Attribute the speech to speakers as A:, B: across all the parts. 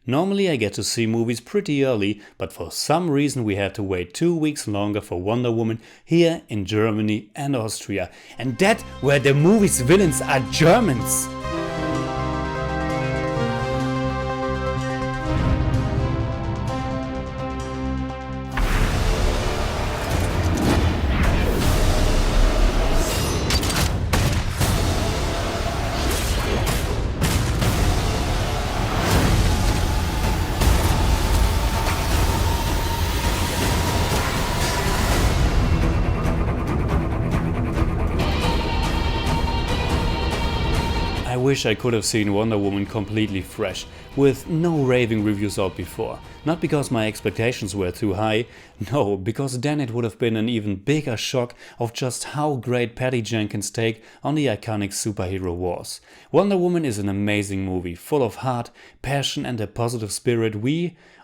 A: Normally I get to see movies pretty early, but for some reason we had to wait 2 weeks longer for Wonder Woman here in Germany and Austria. And that where the movie's villains are Germans! I wish I could have seen Wonder Woman completely fresh, with no raving reviews out before. Not because my expectations were too high, no, because then it would have been an even bigger shock of just how great Patty Jenkins' take on the iconic superhero was. Wonder Woman is an amazing movie, full of heart, passion and a positive spirit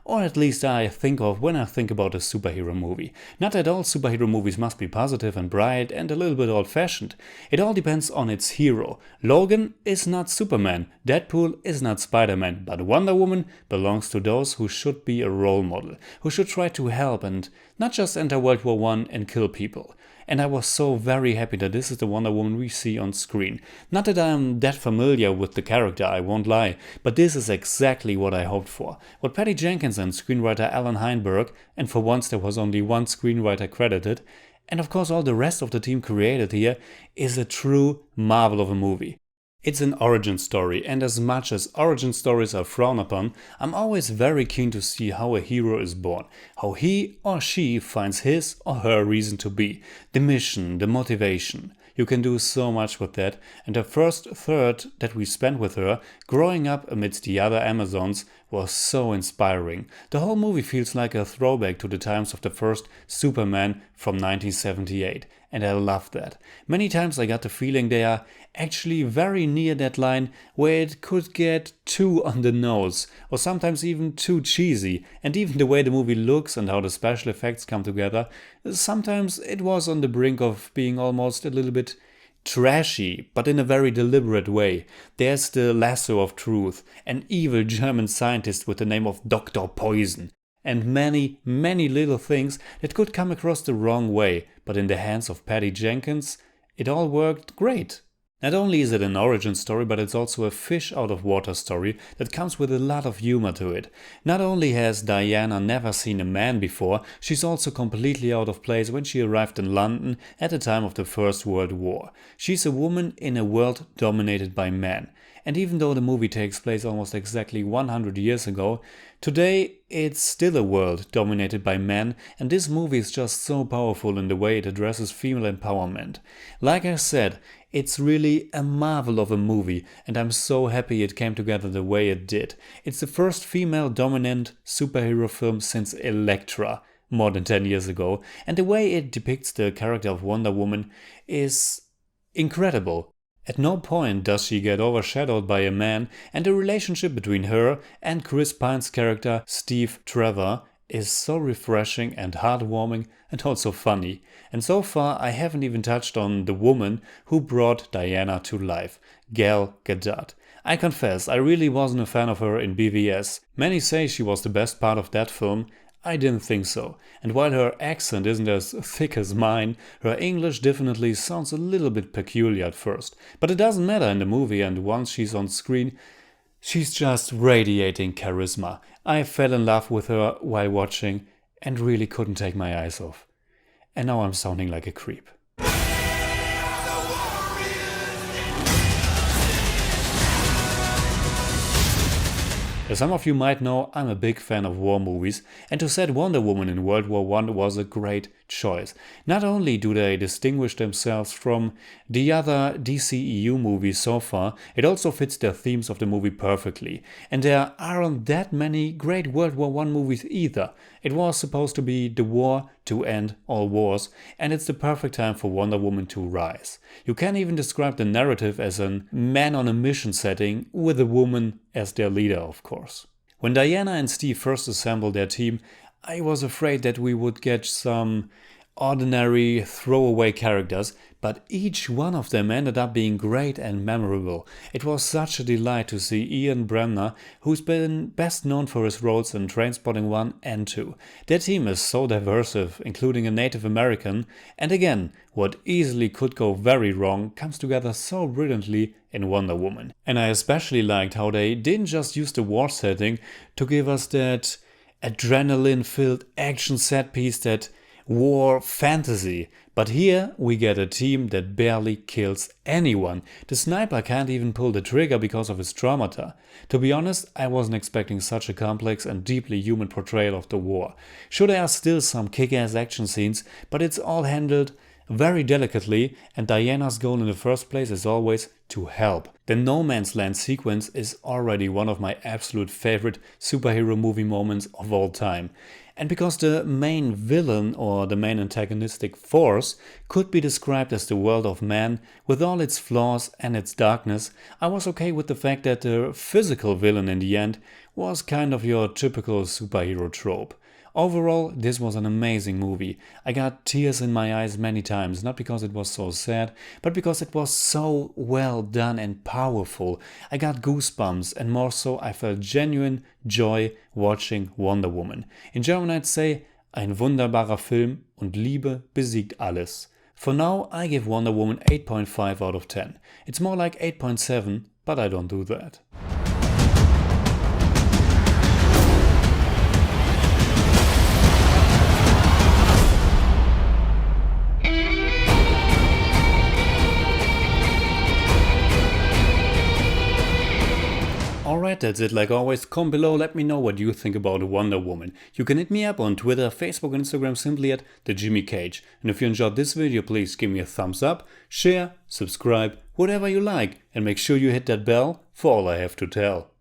A: or at least I think of when I think about a superhero movie. Not that all superhero movies must be positive and bright and a little bit old-fashioned. It all depends on its hero. Logan is not Superman, Deadpool is not Spider-Man, but Wonder Woman belongs to those who should be a role model, who should try to help and not just enter World War I and kill people. And I was so very happy that this is the Wonder Woman we see on screen. Not that I'm that familiar with the character, I won't lie, but this is exactly what I hoped for. What Patty Jenkins and screenwriter Alan Heinberg, and for once there was only one screenwriter credited, and of course all the rest of the team created here, is a true marvel of a movie. It's an origin story, and as much as origin stories are frowned upon, I'm always very keen to see how a hero is born, how he or she finds his or her reason to be, the mission, the motivation. You can do so much with that, and the first third that we spent with her, growing up amidst the other Amazons, was so inspiring. The whole movie feels like a throwback to the times of the first Superman from 1978, and I love that. Many times I got the feeling they are actually very near that line where it could get too on the nose, or sometimes even too cheesy, and even the way the movie looks and how the special effects come together, sometimes it was on the brink of being almost a little bit trashy, but in a very deliberate way. There's the lasso of truth, an evil German scientist with the name of Dr. Poison, and many, many little things that could come across the wrong way, but in the hands of Patty Jenkins, it all worked great. Not only is it an origin story, but it's also a fish out of water story that comes with a lot of humor to it. Not only has Diana never seen a man before, she's also completely out of place when she arrived in London at the time of the First World War. She's a woman in a world dominated by men. And even though the movie takes place almost exactly 100 years ago, today it's still a world dominated by men, and this movie is just so powerful in the way it addresses female empowerment. Like I said, it's really a marvel of a movie, and I'm so happy it came together the way it did. It's the first female-dominant superhero film since Elektra, more than 10 years ago, and the way it depicts the character of Wonder Woman is incredible. At no point does she get overshadowed by a man, and the relationship between her and Chris Pine's character Steve Trevor is so refreshing and heartwarming and also funny. And so far I haven't even touched on the woman who brought Diana to life, Gal Gadot. I confess, I really wasn't a fan of her in BVS. Many say she was the best part of that film. I didn't think so, and while her accent isn't as thick as mine, her English definitely sounds a little bit peculiar at first. But it doesn't matter in the movie, and once she's on screen, she's just radiating charisma. I fell in love with her while watching and really couldn't take my eyes off. And now I'm sounding like a creep. As some of you might know, I'm a big fan of war movies, and to set Wonder Woman in World War I was a great choice. Not only do they distinguish themselves from the other DCEU movies so far, it also fits their themes of the movie perfectly. And there aren't that many great World War I movies either. It was supposed to be the war to end all wars, and it's the perfect time for Wonder Woman to rise. You can even describe the narrative as a man on a mission setting with a woman as their leader, of course. When Diana and Steve first assembled their team, I was afraid that we would get some ordinary throwaway characters, but each one of them ended up being great and memorable. It was such a delight to see Ian Bremner, who's been best known for his roles in Trainspotting 1 and 2. Their team is so diverse, including a Native American, and again, what easily could go very wrong comes together so brilliantly in Wonder Woman. And I especially liked how they didn't just use the war setting to give us that adrenaline-filled action set piece, that war fantasy. But here we get a team that barely kills anyone. The sniper can't even pull the trigger because of his traumata. To be honest, I wasn't expecting such a complex and deeply human portrayal of the war. Sure, there are still some kick-ass action scenes, but it's all handled very delicately, and Diana's goal in the first place is always to help. The No Man's Land sequence is already one of my absolute favorite superhero movie moments of all time. And because the main villain or the main antagonistic force could be described as the world of man with all its flaws and its darkness, I was okay with the fact that the physical villain in the end was kind of your typical superhero trope. Overall, this was an amazing movie. I got tears in my eyes many times, not because it was so sad, but because it was so well done and powerful. I got goosebumps, and more so, I felt genuine joy watching Wonder Woman. In German I'd say, ein wunderbarer Film und Liebe besiegt alles. For now, I give Wonder Woman 8.5 out of 10. It's more like 8.7, but I don't do that. Alright, that's it. Like always, comment below, let me know what you think about Wonder Woman. You can hit me up on Twitter, Facebook and Instagram simply at TheJimmyCage. And if you enjoyed this video, please give me a thumbs up, share, subscribe, whatever you like, and make sure you hit that bell for all I have to tell.